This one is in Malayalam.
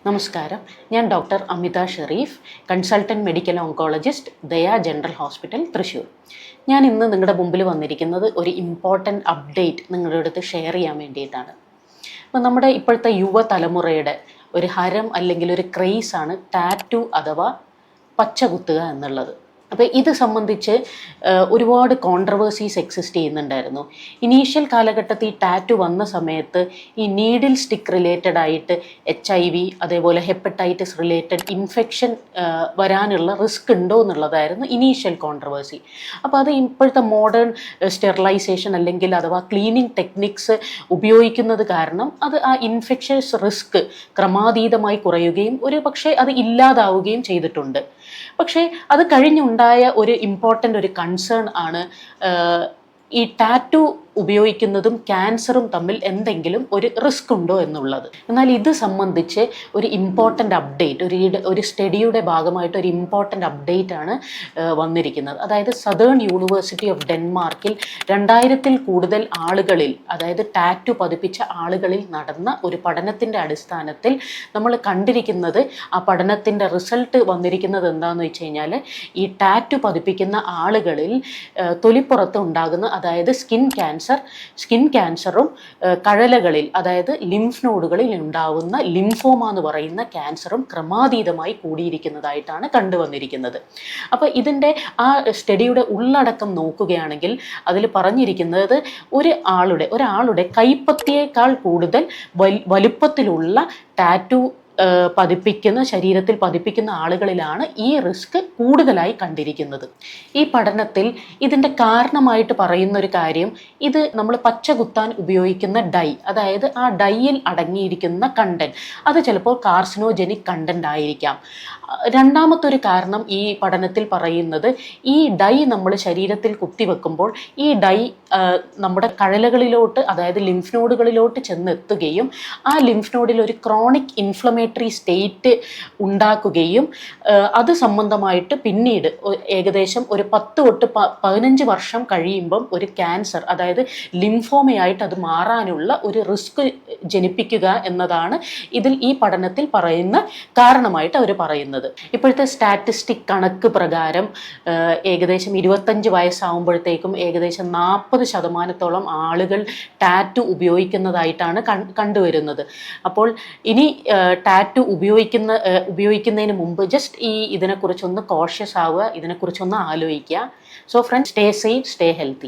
നമസ്കാരം, ഞാൻ ഡോക്ടർ അമിത ഷെരീഫ്, കൺസൾട്ടൻറ്റ് മെഡിക്കൽ ഓങ്കോളജിസ്റ്റ്, ദയ ജനറൽ ഹോസ്പിറ്റൽ, തൃശ്ശൂർ. ഞാൻ ഇന്ന് നിങ്ങളുടെ മുമ്പിൽ വന്നിരിക്കുന്നത് ഒരു ഇമ്പോർട്ടൻറ്റ് അപ്ഡേറ്റ് നിങ്ങളുടെ അടുത്ത് ഷെയർ ചെയ്യാൻ വേണ്ടിയിട്ടാണ്. അപ്പോൾ നമ്മുടെ ഇപ്പോഴത്തെ യുവതലമുറയുടെ ഒരു ഹരം അല്ലെങ്കിൽ ഒരു ക്രേസാണ് ടാറ്റു അഥവാ പച്ച കുത്തുക എന്നുള്ളത്. അപ്പോൾ ഇത് സംബന്ധിച്ച് ഒരുപാട് കോൺട്രവേഴ്സീസ് എക്സിസ്റ്റ് ചെയ്യുന്നുണ്ടായിരുന്നു. ഇനീഷ്യൽ കാലഘട്ടത്തിൽ ഈ ടാറ്റു വന്ന സമയത്ത് ഈ നീഡിൽ സ്റ്റിക്ക് റിലേറ്റഡ് ആയിട്ട് HIV, അതേപോലെ ഹെപ്പറ്റൈറ്റിസ് റിലേറ്റഡ് ഇൻഫെക്ഷൻ വരാനുള്ള റിസ്ക് ഉണ്ടോ എന്നുള്ളതായിരുന്നു ഇനീഷ്യൽ കോൺട്രവേഴ്സി. അപ്പോൾ അത് ഇപ്പോഴത്തെ മോഡേൺ സ്റ്റെറിലൈസേഷൻ അല്ലെങ്കിൽ അഥവാ ക്ലീനിങ് ടെക്നിക്സ് ഉപയോഗിക്കുന്നത് കാരണം അത് ആ ഇൻഫെക്ഷൻസ് റിസ്ക് ക്രമാതീതമായി കുറയുകയും ഒരു പക്ഷേ അത് ഇല്ലാതാവുകയും ചെയ്തിട്ടുണ്ട്. പക്ഷേ അത് കഴിഞ്ഞുണ്ടായ ഒരു ഇമ്പോർട്ടൻ്റ് ഒരു കൺസേൺ ആണ് ഈ ടാറ്റു ഉപയോഗിക്കുന്നതും ക്യാൻസറും തമ്മിൽ എന്തെങ്കിലും ഒരു റിസ്ക് ഉണ്ടോ എന്നുള്ളത്. എന്നാൽ ഇത് സംബന്ധിച്ച് ഒരു ഇമ്പോർട്ടൻ്റ് അപ്ഡേറ്റ്, ഒരു സ്റ്റഡിയുടെ ഭാഗമായിട്ട് ഒരു ഇമ്പോർട്ടൻ്റ് അപ്ഡേറ്റ് ആണ് വന്നിരിക്കുന്നത്. അതായത് സദേൺ യൂണിവേഴ്സിറ്റി ഓഫ് ഡെൻമാർക്കിൽ 2000-ൽ കൂടുതൽ ആളുകളിൽ, അതായത് ടാറ്റു പതിപ്പിച്ച ആളുകളിൽ നടന്ന ഒരു പഠനത്തിൻ്റെ അടിസ്ഥാനത്തിൽ നമ്മൾ കണ്ടിരിക്കുന്നത്, ആ പഠനത്തിൻ്റെ റിസൾട്ട് വന്നിരിക്കുന്നത് എന്താണെന്ന് വെച്ച് കഴിഞ്ഞാൽ, ഈ ടാറ്റു പതിപ്പിക്കുന്ന ആളുകളിൽ തൊലിപ്പുറത്ത് ഉണ്ടാകുന്ന, അതായത് സ്കിൻ ക്യാൻസറും കഴലകളിൽ, അതായത് ലിംഫ് നോഡുകളിൽ ഉണ്ടാവുന്ന ലിംഫോമ എന്ന് പറയുന്ന ക്യാൻസറും ക്രമാതീതമായി കൂടിയിരിക്കുന്നതായിട്ടാണ് കണ്ടുവന്നിരിക്കുന്നത്. അപ്പോൾ ഇതിൻ്റെ ആ സ്റ്റഡിയുടെ ഉള്ളടക്കം നോക്കുകയാണെങ്കിൽ അതിൽ പറഞ്ഞിരിക്കുന്നത് ഒരാളുടെ കൈപ്പത്തിയേക്കാൾ കൂടുതൽ വലുപ്പത്തിലുള്ള ടാറ്റു ശരീരത്തിൽ പതിപ്പിക്കുന്ന ആളുകളിലാണ് ഈ റിസ്ക് കൂടുതലായി കണ്ടിരിക്കുന്നത്. ഈ പഠനത്തിൽ ഇതിൻ്റെ കാരണമായിട്ട് പറയുന്ന ഒരു കാര്യം, ഇത് നമ്മൾ പച്ച കുത്താൻ ഉപയോഗിക്കുന്ന ഡൈ, അതായത് ആ ഡൈയിൽ അടങ്ങിയിരിക്കുന്ന കണ്ടന്റ്, അത് ചിലപ്പോൾ കാർസിനോജനിക് കണ്ടന്റ് ആയിരിക്കാം. രണ്ടാമത്തൊരു കാരണം ഈ പഠനത്തിൽ പറയുന്നത്, ഈ ഡൈ നമ്മൾ ശരീരത്തിൽ കുത്തിവെക്കുമ്പോൾ ഈ ഡൈ നമ്മുടെ കഴലകളിലോട്ട്, അതായത് ലിംഫ് നോഡുകളിലോട്ട് ചെന്നെത്തുകയും ആ ലിംഫ് നോഡിൽ ഒരു ക്രോണിക് ഇൻഫ്ലമേറ്ററി സ്റ്റേറ്റ് ഉണ്ടാക്കുകയും അത് സംബന്ധമായിട്ട് പിന്നീട് ഏകദേശം ഒരു 10 തൊട്ട് 15 വർഷം കഴിയുമ്പം ഒരു ക്യാൻസർ, അതായത് ലിംഫോമയായിട്ട് അത് മാറാനുള്ള ഒരു റിസ്ക് ജനിപ്പിക്കുക എന്നതാണ് ഇതിൽ ഈ പഠനത്തിൽ പറയുന്ന കാരണമായിട്ട് അവർ പറയുന്നത്. ഇപ്പോഴത്തെ സ്റ്റാറ്റിസ്റ്റിക് കണക്ക് പ്രകാരം ഏകദേശം 25 വയസ്സാവുമ്പോഴത്തേക്കും ഏകദേശം 40% ആളുകൾ ടാറ്റു ഉപയോഗിക്കുന്നതായിട്ടാണ് കണ്ടുവരുന്നത്. അപ്പോൾ ഇനി ടാറ്റു ഉപയോഗിക്കുന്നതിന് മുമ്പ് ജസ്റ്റ് ഇതിനെക്കുറിച്ചൊന്ന് കോഷ്യസ് ആവുക, ഇതിനെക്കുറിച്ചൊന്ന് ആലോചിക്കുക. So friends, stay safe, stay healthy.